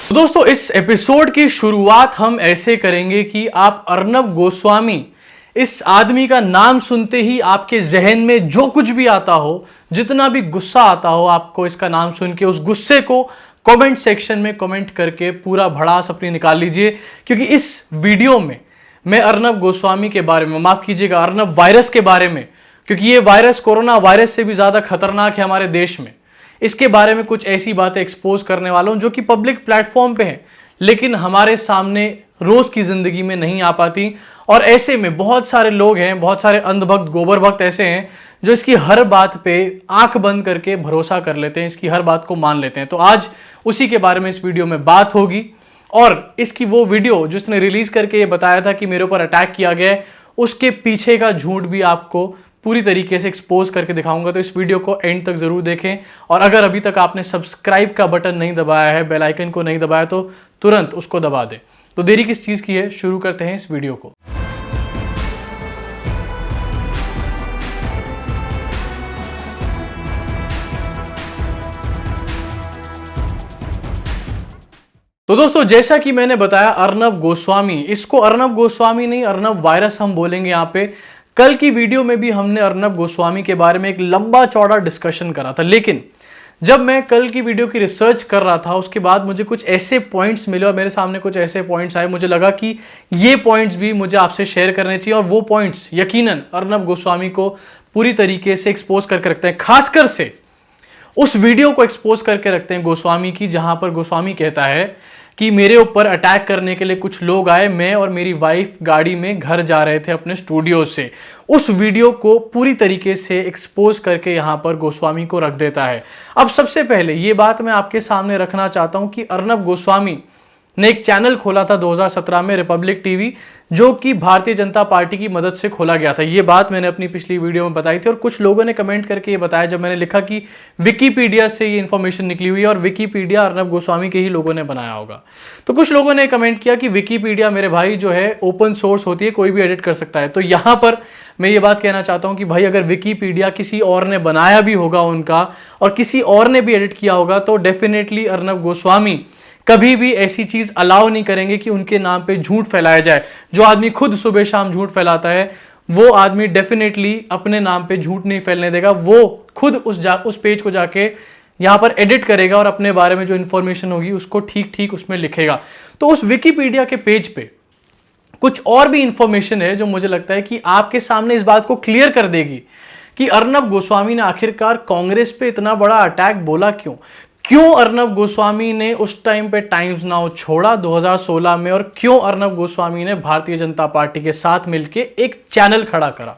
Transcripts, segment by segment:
तो दोस्तों इस एपिसोड की शुरुआत हम ऐसे करेंगे कि आप अर्नब गोस्वामी इस आदमी का नाम सुनते ही आपके जहन में जो कुछ भी आता हो, जितना भी गुस्सा आता हो आपको इसका नाम सुन के, उस गुस्से को कमेंट सेक्शन में कमेंट करके पूरा भड़ास अपनी निकाल लीजिए। क्योंकि इस वीडियो में मैं अर्नब गोस्वामी के बारे में, माफ कीजिएगा, अर्नब वायरस के बारे में, क्योंकि ये वायरस कोरोना वायरस से भी ज्यादा खतरनाक है हमारे देश में, इसके बारे में कुछ ऐसी बातें एक्सपोज करने वाला हूं जो कि पब्लिक प्लेटफॉर्म पे है लेकिन हमारे सामने रोज की जिंदगी में नहीं आ पाती। और ऐसे में बहुत सारे लोग हैं, बहुत सारे अंधभक्त गोबर भक्त ऐसे हैं जो इसकी हर बात पे आंख बंद करके भरोसा कर लेते हैं, इसकी हर बात को मान लेते हैं। तो आज उसी के बारे में इस वीडियो में बात होगी। और इसकी वो वीडियो जिसने रिलीज करके ये बताया था कि मेरे ऊपर अटैक किया गया है, उसके पीछे का झूठ भी आपको पूरी तरीके से एक्सपोज करके दिखाऊंगा। तो इस वीडियो को एंड तक जरूर देखें। और अगर अभी तक आपने सब्सक्राइब का बटन नहीं दबाया है, बेल आइकन को नहीं दबाया, तो तुरंत उसको दबा दें। तो देरी किस चीज की है, शुरू करते हैं इस वीडियो को। तो दोस्तों जैसा कि मैंने बताया, अर्नब गोस्वामी, इसको अर्नब गोस्वामी नहीं, अर्नब वायरस हम बोलेंगे यहाँ पे। कल की वीडियो में भी हमने अर्नब गोस्वामी के बारे में एक लंबा चौड़ा डिस्कशन करा था, लेकिन जब मैं कल की वीडियो की रिसर्च कर रहा था उसके बाद मुझे कुछ ऐसे पॉइंट्स मिले और मेरे सामने कुछ ऐसे पॉइंट्स आए, मुझे लगा कि ये पॉइंट्स भी मुझे आपसे शेयर करने चाहिए। और वो पॉइंट्स यकीनन अर्नब गोस्वामी को पूरी तरीके से एक्सपोज करके रखते हैं, खासकर से उस वीडियो को एक्सपोज करके रखते हैं गोस्वामी की, जहां पर गोस्वामी कहता है कि मेरे ऊपर अटैक करने के लिए कुछ लोग आए, मैं और मेरी वाइफ गाड़ी में घर जा रहे थे अपने स्टूडियो से। उस वीडियो को पूरी तरीके से एक्सपोज करके यहां पर गोस्वामी को रख देता है। अब सबसे पहले ये बात मैं आपके सामने रखना चाहता हूं कि अर्नब गोस्वामी ने एक चैनल खोला था 2017 में, रिपब्लिक टीवी, जो कि भारतीय जनता पार्टी की मदद से खोला गया था। ये बात मैंने अपनी पिछली वीडियो में बताई थी और कुछ लोगों ने कमेंट करके ये बताया, जब मैंने लिखा कि विकीपीडिया से ये इन्फॉर्मेशन निकली हुई है और विकीपीडिया अर्नब गोस्वामी के ही लोगों ने बनाया होगा। तो कुछ लोगों ने कमेंट किया कि विकीपीडिया मेरे भाई जो है ओपन सोर्स होती है, कोई भी एडिट कर सकता है। तो यहां पर मैं ये बात कहना चाहता हूं कि भाई अगर विकीपीडिया किसी और ने बनाया भी होगा उनका और किसी और ने भी एडिट किया होगा, तो डेफिनेटली अर्नब गोस्वामी कभी भी ऐसी चीज अलाउ नहीं करेंगे कि उनके नाम पे झूठ फैलाया जाए। जो आदमी खुद सुबह शाम झूठ फैलाता है, वो आदमी डेफिनेटली अपने नाम पे झूठ नहीं फैलने देगा। वो खुद उस पेज को जाके यहां पर एडिट करेगा और अपने बारे में जो इंफॉर्मेशन होगी उसको ठीक ठीक उसमें लिखेगा। तो उस विकीपीडिया के पेज पे कुछ और भी इंफॉर्मेशन है जो मुझे लगता है कि आपके सामने इस बात को क्लियर कर देगी कि अर्नब गोस्वामी ने आखिरकार कांग्रेस पे इतना बड़ा अटैक बोला क्यों अर्नब गोस्वामी ने उस टाइम पे टाइम्स नाउ छोड़ा 2016 में, और क्यों अर्नब गोस्वामी ने भारतीय जनता पार्टी के साथ मिलकर एक चैनल खड़ा करा।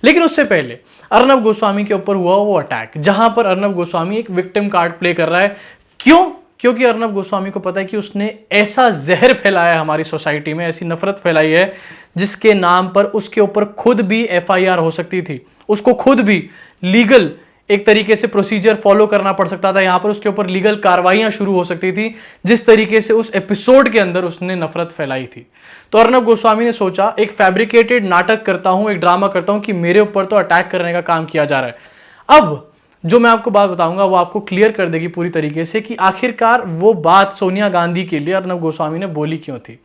लेकिन उससे पहले अर्नब गोस्वामी के ऊपर हुआ वो अटैक, जहां पर अर्नब गोस्वामी एक विक्टिम कार्ड प्ले कर रहा है। क्योंकि अर्नब गोस्वामी को पता है कि उसने ऐसा जहर फैलाया है हमारी सोसाइटी में, ऐसी नफरत फैलाई है जिसके नाम पर उसके ऊपर खुद भी FIR हो सकती थी, उसको खुद भी लीगल एक तरीके से प्रोसीजर फॉलो करना पड़ सकता था, यहां पर उसके ऊपर लीगल कार्रवाइयां शुरू हो सकती थी, जिस तरीके से उस एपिसोड के अंदर उसने नफरत फैलाई थी। तो अर्नब गोस्वामी ने सोचा एक फैब्रिकेटेड नाटक करता हूं, एक ड्रामा करता हूं कि मेरे ऊपर तो अटैक करने का काम किया जा रहा है। अब जो मैं आपको बात बताऊंगा वो आपको क्लियर कर देगी पूरी तरीके से कि आखिरकार वो बात सोनिया गांधी के लिए अर्नब गोस्वामी ने बोली क्यों थी।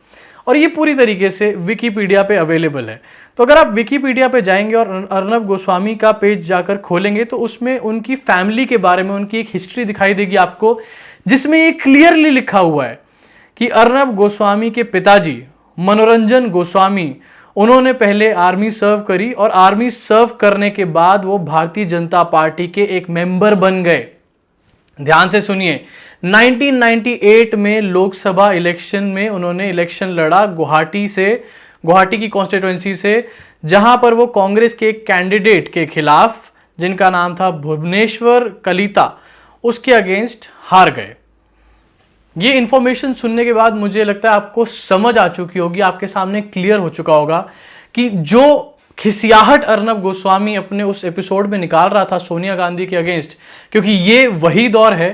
और ये पूरी तरीके से विकीपीडिया पे अवेलेबल है। तो अगर आप विकीपीडिया पे जाएंगे और अर्नब गोस्वामी का पेज जाकर खोलेंगे तो उसमें उनकी फैमिली के बारे में उनकी एक हिस्ट्री दिखाई देगी आपको, जिसमें ये क्लियरली लिखा हुआ है कि अर्नब गोस्वामी के पिताजी मनोरंजन गोस्वामी, उन्होंने पहले आर्मी सर्व करी और आर्मी सर्व करने के बाद वो भारतीय जनता पार्टी के एक मेंबर बन गए। ध्यान से सुनिए, 1998 में लोकसभा इलेक्शन में उन्होंने इलेक्शन लड़ा गुवाहाटी की कॉन्स्टिट्यूएंसी से, जहां पर वो कांग्रेस के एक कैंडिडेट के खिलाफ, जिनका नाम था भुवनेश्वर कलिता, उसके अगेंस्ट हार गए। ये इंफॉर्मेशन सुनने के बाद मुझे लगता है आपको समझ आ चुकी होगी, आपके सामने क्लियर हो चुका होगा कि जो खिसियाहट अर्नब गोस्वामी अपने उस एपिसोड में निकाल रहा था सोनिया गांधी के अगेंस्ट, क्योंकि ये वही दौर है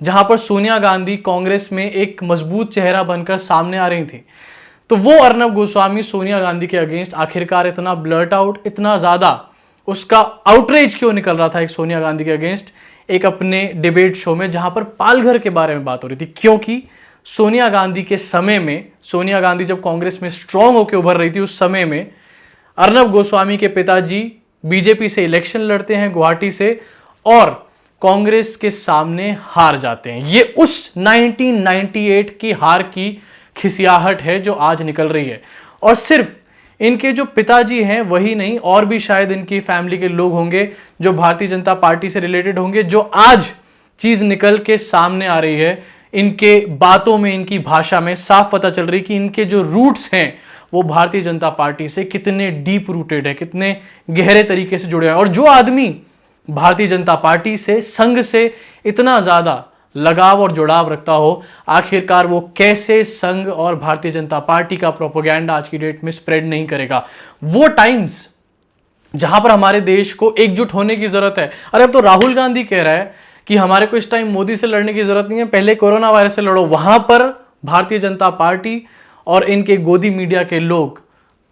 जहां पर सोनिया गांधी कांग्रेस में एक मजबूत चेहरा बनकर सामने आ रही थी। तो वो अर्नब गोस्वामी सोनिया गांधी के अगेंस्ट आखिरकार इतना ब्लर्ट आउट, इतना ज्यादा उसका आउटरीच क्यों निकल रहा था एक सोनिया गांधी के अगेंस्ट एक अपने डिबेट शो में, जहां पर पालघर के बारे में बात हो रही थी। क्योंकि सोनिया गांधी के समय में, सोनिया गांधी जब कांग्रेस में स्ट्रांग होकर उभर रही थी उस समय में, अर्नब गोस्वामी के पिताजी बीजेपी से इलेक्शन लड़ते हैं गुवाहाटी से और कांग्रेस के सामने हार जाते हैं। ये उस 1998 की हार की खिसियाहट है जो आज निकल रही है। और सिर्फ इनके जो पिताजी हैं वही नहीं, और भी शायद इनकी फैमिली के लोग होंगे जो भारतीय जनता पार्टी से रिलेटेड होंगे, जो आज चीज निकल के सामने आ रही है। इनके बातों में, इनकी भाषा में साफ पता चल रही कि इनके जो रूट्स हैं वो भारतीय जनता पार्टी से कितने डीप रूटेड है, कितने गहरे तरीके से जुड़े हैं। और जो आदमी भारतीय जनता पार्टी से, संघ से इतना ज्यादा लगाव और जुड़ाव रखता हो, आखिरकार वो कैसे संघ और भारतीय जनता पार्टी का प्रोपेगेंडा आज की डेट में स्प्रेड नहीं करेगा। वो टाइम्स जहां पर हमारे देश को एकजुट होने की जरूरत है। अरे अब तो राहुल गांधी कह रहा है कि हमारे को इस टाइम मोदी से लड़ने की जरूरत नहीं है, पहले कोरोना वायरस से लड़ो। वहां पर भारतीय जनता पार्टी और इनके गोदी मीडिया के लोग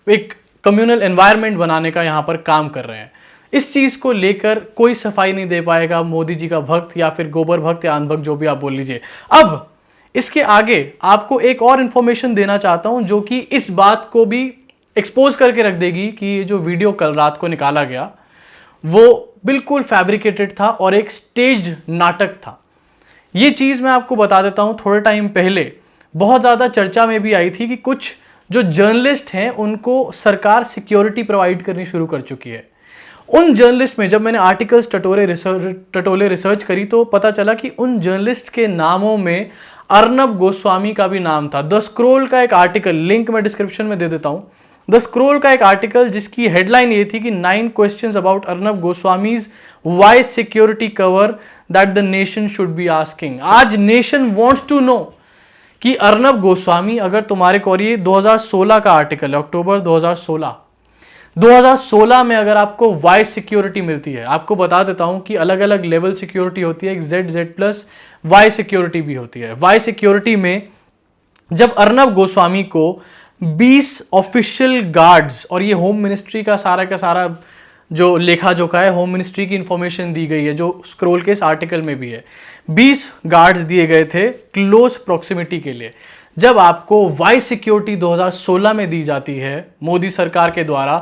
एक कम्युनल एनवायरनमेंट बनाने का यहां पर काम कर रहे हैं। इस चीज को लेकर कोई सफाई नहीं दे पाएगा मोदी जी का भक्त या फिर गोबर भक्त या अनभक्त, जो भी आप बोल लीजिए। अब इसके आगे आपको एक और इंफॉर्मेशन देना चाहता हूं जो कि इस बात को भी एक्सपोज करके रख देगी कि ये जो वीडियो कल रात को निकाला गया वो बिल्कुल फैब्रिकेटेड था और एक स्टेज्ड नाटक था। ये चीज मैं आपको बता देता हूं, थोड़े टाइम पहले बहुत ज्यादा चर्चा में भी आई थी कि कुछ जो जर्नलिस्ट हैं उनको सरकार सिक्योरिटी प्रोवाइड करनी शुरू कर चुकी है। उन जर्नलिस्ट में जब मैंने आर्टिकल्स टटोले रिसर्च करी तो पता चला कि उन जर्नलिस्ट के नामों में अर्नब गोस्वामी का भी नाम था। द स्क्रोल का एक आर्टिकल, लिंक मैं डिस्क्रिप्शन में दे देता हूं, द स्क्रोल का एक आर्टिकल जिसकी हेडलाइन ये थी कि 9 questions about Arnab Goswami's why security cover that the nation should be asking. आज नेशन वांट्स टू नो कि अर्नब गोस्वामी, अगर तुम्हारे को, और ये 2016 का आर्टिकल है, अक्टूबर 2016 में अगर आपको वाई सिक्योरिटी मिलती है, आपको बता देता हूं कि अलग अलग लेवल सिक्योरिटी होती है, एक Z+ वाई सिक्योरिटी भी होती है। वाई सिक्योरिटी में जब अर्नब गोस्वामी को 20 ऑफिशियल गार्ड्स, और ये होम मिनिस्ट्री का सारा जो लेखा जोखा है, होम मिनिस्ट्री की इंफॉर्मेशन दी गई है जो स्क्रोल के इस आर्टिकल में भी है, 20 गार्ड्स दिए गए थे क्लोज प्रॉक्सिमिटी के लिए। जब आपको वाई सिक्योरिटी 2016 में दी जाती है मोदी सरकार के द्वारा,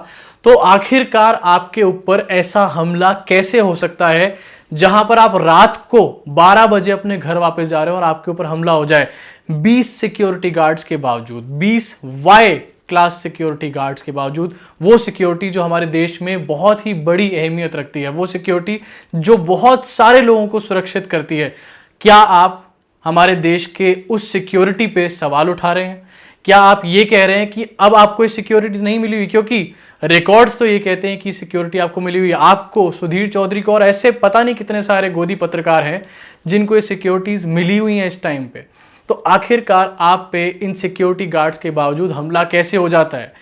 तो आखिरकार आपके ऊपर ऐसा हमला कैसे हो सकता है जहां पर आप रात को 12 बजे अपने घर वापस जा रहे हो और आपके ऊपर हमला हो जाए 20 सिक्योरिटी गार्ड्स के बावजूद, 20 वाई क्लास सिक्योरिटी गार्ड्स के बावजूद। वो सिक्योरिटी जो हमारे देश में बहुत ही बड़ी अहमियत रखती है, वो सिक्योरिटी जो बहुत सारे लोगों को सुरक्षित करती है। क्या आप हमारे देश के उस सिक्योरिटी पे सवाल उठा रहे हैं? क्या आप ये कह रहे हैं कि अब आपको ये सिक्योरिटी नहीं मिली हुई? क्योंकि रिकॉर्ड्स तो ये कहते हैं कि सिक्योरिटी आपको मिली हुई है, आपको, सुधीर चौधरी को और ऐसे पता नहीं कितने सारे गोदी पत्रकार हैं जिनको ये सिक्योरिटीज मिली हुई हैं इस टाइम पे। तो आखिरकार आप पे इन सिक्योरिटी गार्ड्स के बावजूद हमला कैसे हो जाता है?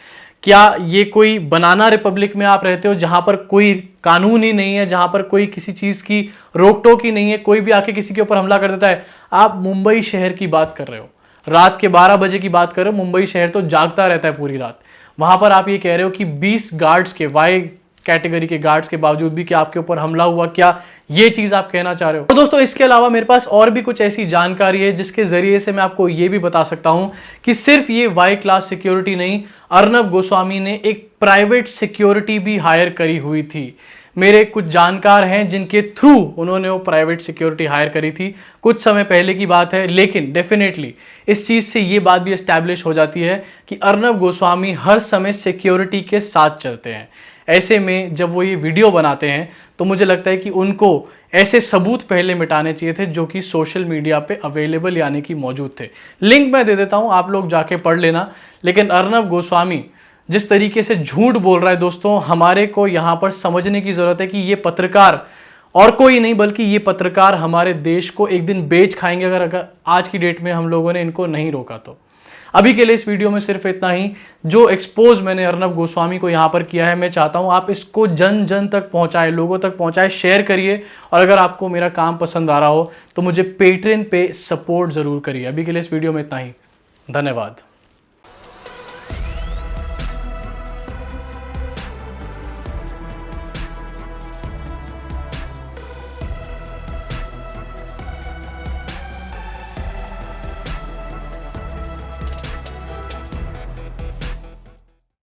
क्या ये कोई बनाना रिपब्लिक में आप रहते हो जहां पर कोई कानून ही नहीं है, जहां पर कोई किसी चीज की रोक टोक ही नहीं है, कोई भी आके किसी के ऊपर हमला कर देता है? आप मुंबई शहर की बात कर रहे हो, रात के 12 बजे की बात कर रहे हो, मुंबई शहर तो जागता रहता है पूरी रात। वहां पर आप ये कह रहे हो कि 20 गार्ड्स के, वाई कैटेगरी के गार्ड्स के बावजूद भी क्या आपके ऊपर हमला हुआ? क्या ये चीज आप कहना चाह रहे हो? तो दोस्तों, इसके अलावा मेरे पास और भी कुछ ऐसी जानकारी है जिसके जरिए से मैं आपको ये भी बता सकता हूं कि सिर्फ ये वाई क्लास सिक्योरिटी नहीं, अर्नब गोस्वामी ने एक प्राइवेट सिक्योरिटी भी हायर करी हुई थी। मेरे कुछ जानकार हैं जिनके थ्रू उन्होंने वो प्राइवेट सिक्योरिटी हायर करी थी, कुछ समय पहले की बात है। लेकिन डेफिनेटली इस चीज से ये बात भी एस्टैब्लिश हो जाती है कि अर्नब गोस्वामी हर समय सिक्योरिटी के साथ चलते हैं। ऐसे में जब वो ये वीडियो बनाते हैं तो मुझे लगता है कि उनको ऐसे सबूत पहले मिटाने चाहिए थे जो कि सोशल मीडिया पे अवेलेबल यानी कि मौजूद थे। लिंक मैं दे देता हूं, आप लोग जाके पढ़ लेना। लेकिन अर्नब गोस्वामी जिस तरीके से झूठ बोल रहा है दोस्तों, हमारे को यहां पर समझने की जरूरत है कि ये पत्रकार और कोई नहीं बल्कि ये पत्रकार हमारे देश को एक दिन बेच खाएंगे अगर आज की डेट में हम लोगों ने इनको नहीं रोका तो। अभी के लिए इस वीडियो में सिर्फ इतना ही। जो एक्सपोज मैंने अर्नब गोस्वामी को यहां पर किया है, मैं चाहता हूं आप इसको जन जन तक पहुंचाएं, लोगों तक पहुंचाएं, शेयर करिए। और अगर आपको मेरा काम पसंद आ रहा हो तो मुझे पेट्रेन पे सपोर्ट जरूर करिए। अभी के लिए इस वीडियो में इतना ही। धन्यवाद।